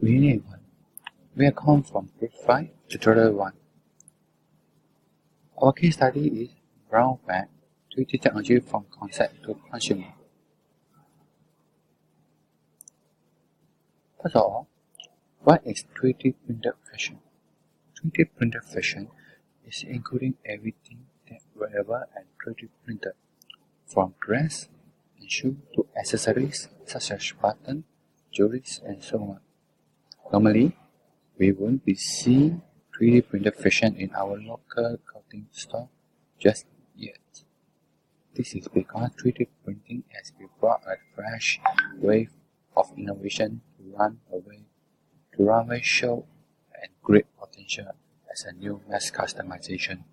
Unit 1. Welcome from Group 5, Tutorial 1. Our case study is Brown Bag 3D technology from concept to consumer. First of all, what is 3D printed fashion? 3D printed fashion is including everything that wearable and 3D printed, from dress and shoe to accessories such as buttons, jewelry, and so on. Normally, we won't be seeing 3D printed fashion in our local clothing store just yet. This is because 3D printing has brought a fresh wave of innovation to runway show and great potential as a new mass customization.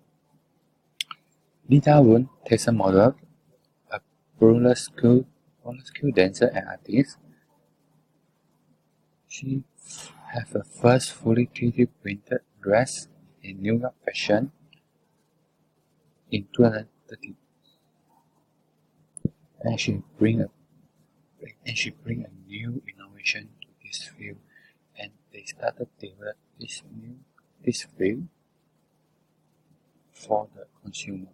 Lida Woon takes a model, a burlesque dancer and artist. She has her first fully 3D printed dress in New York Fashion in 2013. And she bring a new innovation to this field, and they started develop this field for the consumer.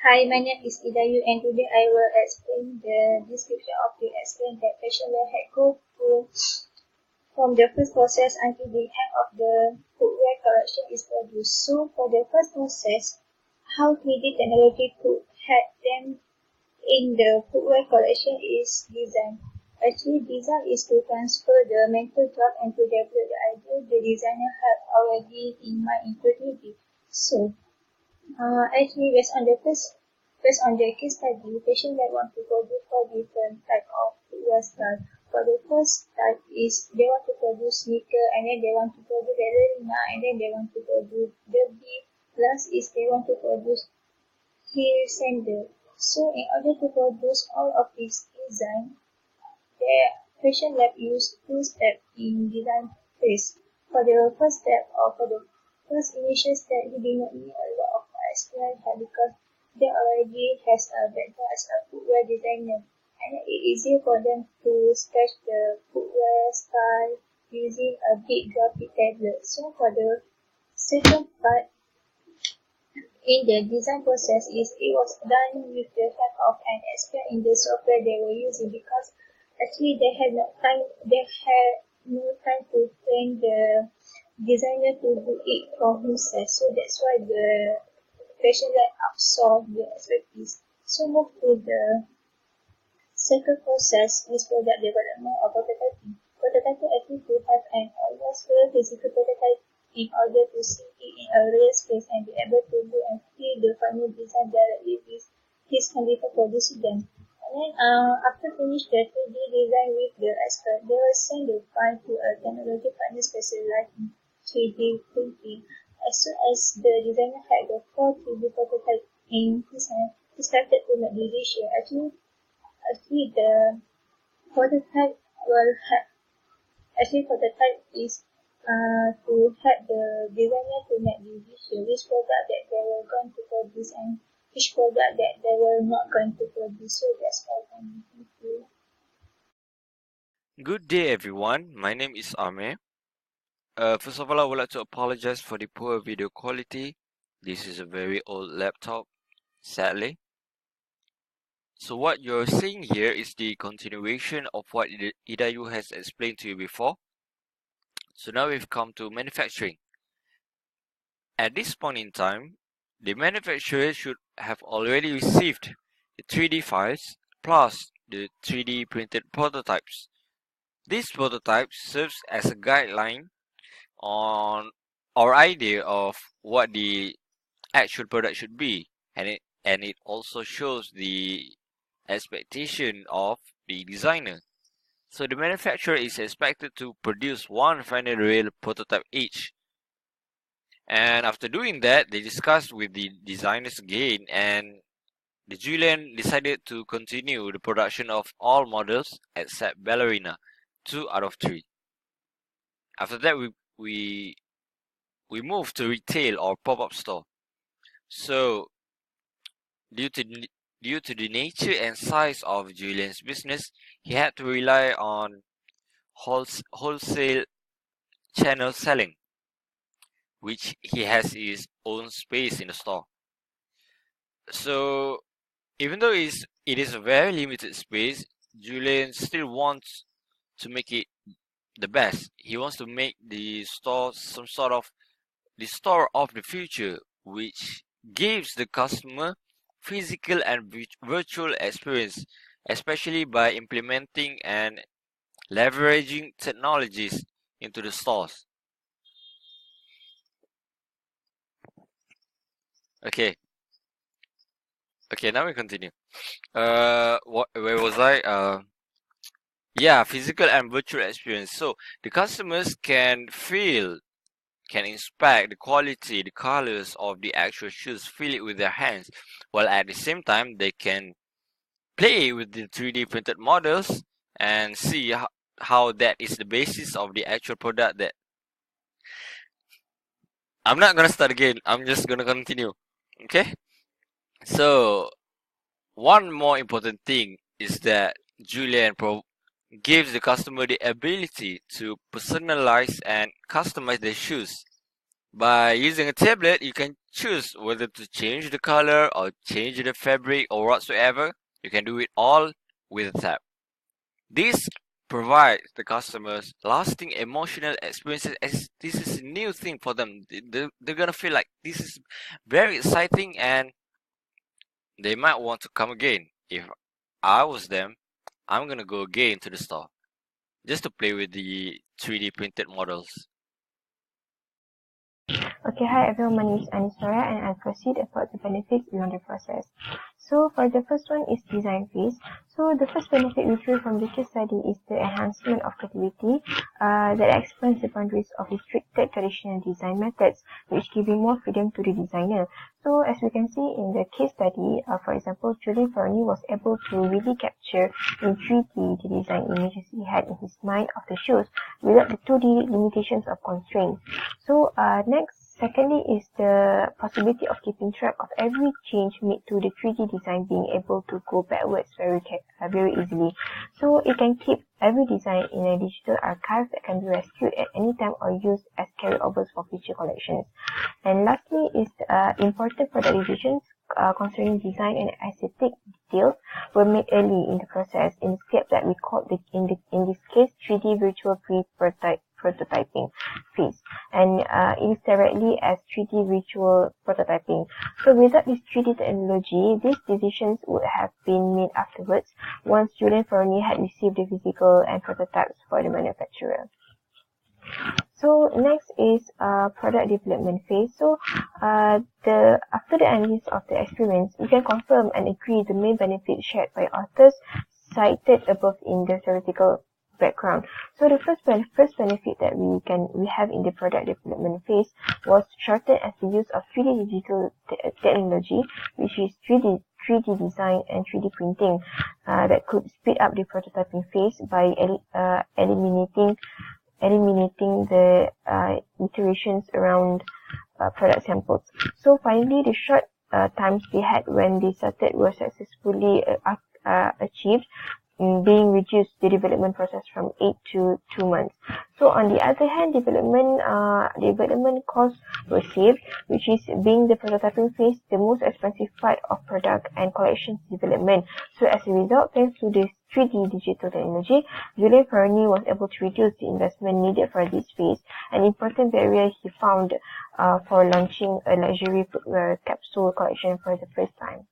Hi, my name is Idayu, and today I will explain the description of the experience that fashion wear had go through from the first process until the end of the footwear collection is produced. So, for the first process, how 3D technology could help them in the footwear collection is design. Actually, design is to transfer the mental thought and to develop the idea the designer had already in mind in creativity. So, actually, based on the case study, fashion lab want to produce 4 different type of footwear style. For the first type is they want to produce sneaker, and then they want to produce ballerina, and then they want to produce derby. Plus is they want to produce heel sandal. So in order to produce all of these design, the fashion lab use 2 steps in design phase. For the first step or for the first initial step, he did not need a lot of experience because they already has a background as a footwear designer, and it is easier for them to sketch the footwear style using a big graphic tablet. So for the second part in the design process is it was done with the help of an expert in the software they were using, because actually they had no time to train the designer to do it for himself. So that's why the fashion lab absorbed the expertise. So move to the second process is product development or prototyping. Prototyping actually to have an almost real physical prototype in order to see it in a real space and be able to do and feel the final design directly with his hand before producing them. And then after finish the 3D design with the expert, they will send the file to a technology partner specialized in 3D printing. As soon as the designer had the 4 3D prototype in his hand, he started to make decision. Actually the prototype is to help the designer to make decision which product that they were going to produce and which product that they were not going to produce. So that's all from me. Thank you. Good day, everyone. My name is Amir. First of all, I would like to apologize for the poor video quality. This is a very old laptop, sadly. So what you're seeing here is the continuation of what Idayu has explained to you before. So now we've come to manufacturing. At this point in time, the manufacturer should have already received the 3D files plus the 3D printed prototypes. This prototype serves as a guideline on our idea of what the actual product should be, and it also shows the expectation of the designer. So the manufacturer is expected to produce one final real prototype each. And after doing that, they discussed with the designers again, and the Julian decided to continue the production of all models except Ballerina, 2 out of 3. After that, we moved to retail or pop-up store. So due to the nature and size of Julian's business, he had to rely on wholesale channel selling, which he has his own space in the store. So even though it is a very limited space, Julian still wants to make it the best. He wants to make the store some sort of the store of the future, which gives the customer physical and virtual experience, especially by implementing and leveraging technologies into the stores. Okay, now we continue. Where was I? Yeah, physical and virtual experience. So the customers can inspect the quality, the colors of the actual shoes, feel it with their hands, while at the same time they can play with the 3D printed models and see how that is the basis of the actual product. That I'm not gonna start again, I'm just gonna continue. Okay, so one more important thing is that Julian gives the customer the ability to personalize and customize their shoes. By using a tablet, you can choose whether to change the color or change the fabric or whatsoever. You can do it all with a tap. This provides the customers lasting emotional experiences, as this is a new thing for them. They're gonna feel like this is very exciting and they might want to come again. If I was them, I'm gonna go again to the store just to play with the 3D printed models. Okay, hi everyone, my name is Anisora and I'll proceed about the benefits beyond the process. So for the first one is design phase. So the first benefit we feel from the case study is the enhancement of creativity that expands the boundaries of restricted traditional design methods, which giving more freedom to the designer. So as we can see in the case study, for example, Julian Fernie was able to really capture in 3D the design images he had in his mind of the shoes without the 2D limitations of constraints. So secondly is the possibility of keeping track of every change made to the 3D design, being able to go backwards very easily. So it can keep every design in a digital archive that can be rescued at any time or used as carryovers for future collections. And lastly is important product decisions concerning design and aesthetic details were made early in the process in the step that we call in this case 3D virtual prototyping phase, and it is directly as 3D virtual prototyping. So without this 3D technology, these decisions would have been made afterwards once Julian Fernie had received the physical and prototypes for the manufacturer. So next is product development phase. So after the analysis of the experiments, we can confirm and agree the main benefits shared by authors cited above in the theoretical background. So the first benefit that we have in the product development phase was shortened as the use of 3D digital technology, which is 3D design and 3D printing, that could speed up the prototyping phase by eliminating the iterations around product samples. So finally, the short times they had when they started were successfully achieved, being reduced the development process from 8 to 2 months. So on the other hand, development costs were saved, which is being the prototyping phase the most expensive part of product and collections development. So as a result, thanks to this 3D digital technology, Julian Fernie was able to reduce the investment needed for this phase, an important barrier he found for launching a luxury footwear capsule collection for the first time.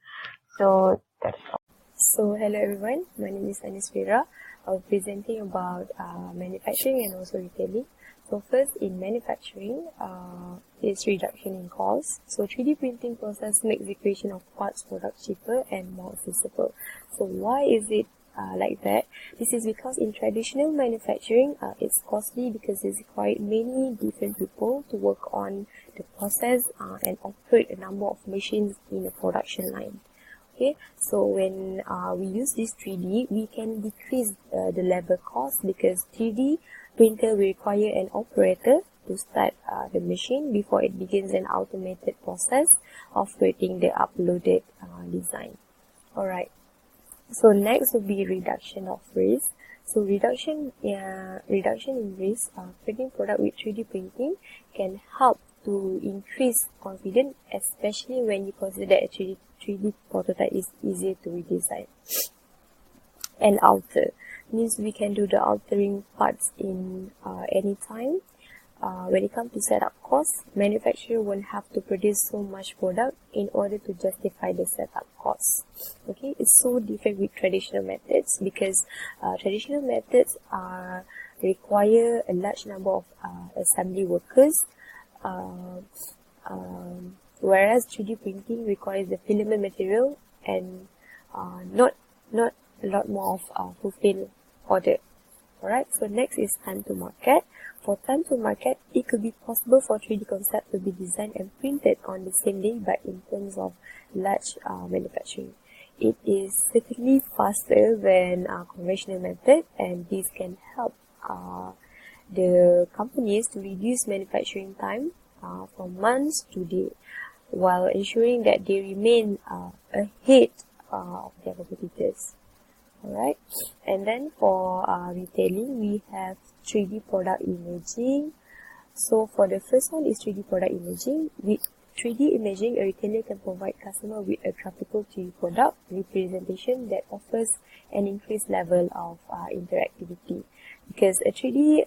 So that's all. So hello everyone, my name is Anis Vera. I'll be presenting about manufacturing and also retailing. So first, in manufacturing, is reduction in cost. So 3D printing process makes the creation of parts products cheaper and more accessible. So why is it like that? This is because in traditional manufacturing, it's costly because it requires many different people to work on the process and operate a number of machines in a production line. Okay, so when we use this 3D, we can decrease the labor cost because 3D printer will require an operator to start the machine before it begins an automated process of creating the uploaded design. Alright, so next will be reduction of risk. So reduction in risk, printing product with 3D printing can help to increase confidence, especially when you consider that a 3D prototype is easier to redesign and alter. Means we can do the altering parts in any time. When it comes to setup costs, manufacturer won't have to produce so much product in order to justify the setup costs. Okay, it's so different with traditional methods because traditional methods require a large number of assembly workers, whereas 3D printing requires the filament material and not a lot more of fulfill order. Alright, so next is time to market. For time to market, it could be possible for 3D concept to be designed and printed on the same day, but in terms of large manufacturing, it is certainly faster than conventional method, and this can help the companies to reduce manufacturing time from months to days, while ensuring that they remain ahead of their competitors. Alright, and then for retailing, we have 3D product imaging. So for the first one is 3D product imaging. With 3D imaging, a retailer can provide customer with a graphical 3D product representation that offers an increased level of interactivity, because a 3D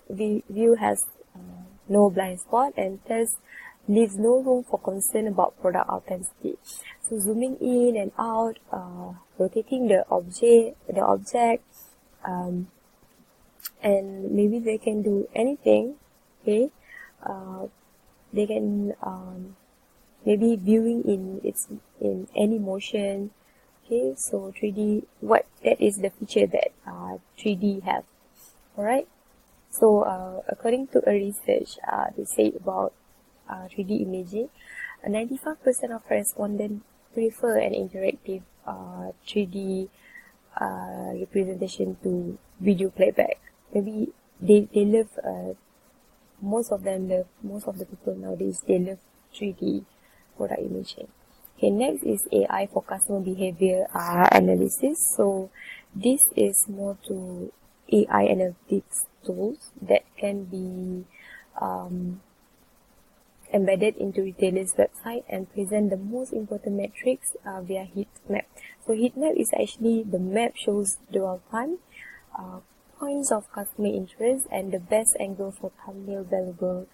view has no blind spot and thus leaves no room for concern about product authenticity. So zooming in and out, rotating the object, and maybe they can do anything. Okay, they can maybe viewing in any motion. Okay, so 3D, that is the feature that 3D have. Alright, so according to a research, they say about 3D imaging, 95% of respondents prefer an interactive 3D representation to video playback. Maybe they love, most of the people nowadays, they love 3D product imaging. Okay, next is AI for customer behavior analysis. So this is more to AI analytics tools that can be embedded into retailers' website and present the most important metrics via heat map. So heat map is actually the map shows dwell time, points of customer interest, and the best angle for thumbnail valuable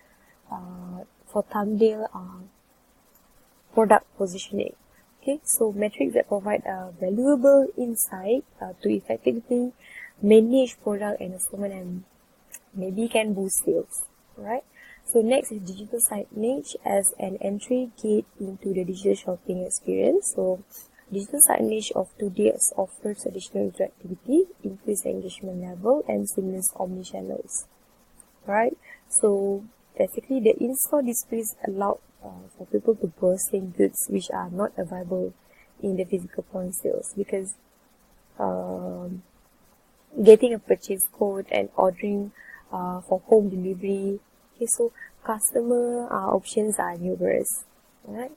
product positioning. Okay, so metrics that provide valuable insight to effectively manage product and assortment and maybe can boost sales. Right. So next is digital signage as an entry gate into the digital shopping experience. So digital signage of today offers additional interactivity, increased engagement level, and seamless omnichannels. Right. So basically, the in-store displays allow for people to browse goods which are not available in the physical point sales, because getting a purchase code and ordering for home delivery. Okay, so customer options are numerous. Alright,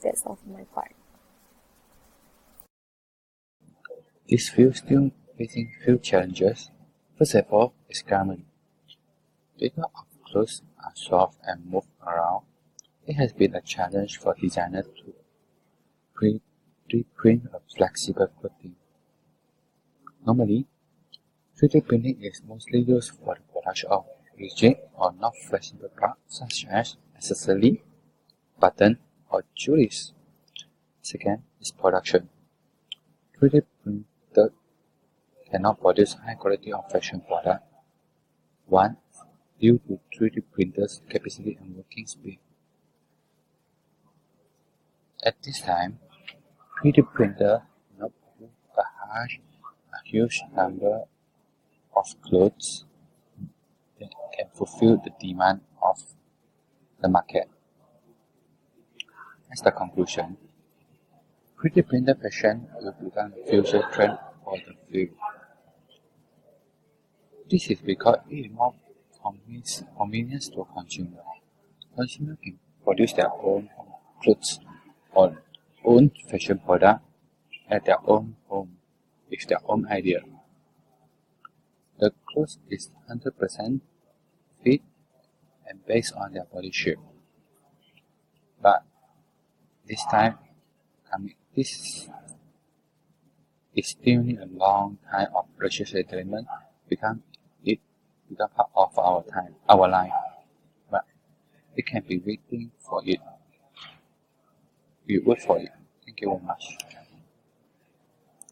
that's all for my part. This field still facing few challenges. First of all, is garment. Because our clothes are soft and move around, it has been a challenge for designers to pre-print a flexible clothing. Normally, 3D printing is mostly used for the production of rigid or not flexible parts such as accessories, buttons, or jewelry. Second is production. 3D printer cannot produce high quality of fashion product. One, due to 3D printers' capacity and working speed. At this time, 3D printer cannot produce a huge number of clothes that can fulfill the demand of the market. As the conclusion, 3D printer fashion will become a future trend for the field. This is because it is more convenience to consumers. Consumers can produce their own clothes or own fashion product at their own home with their own idea. The clothes is 100% fit and based on their body shape. But this time, this is still need a long time of precious settlement become part of our life. But we can be waiting for it. We wait for it. Thank you very much.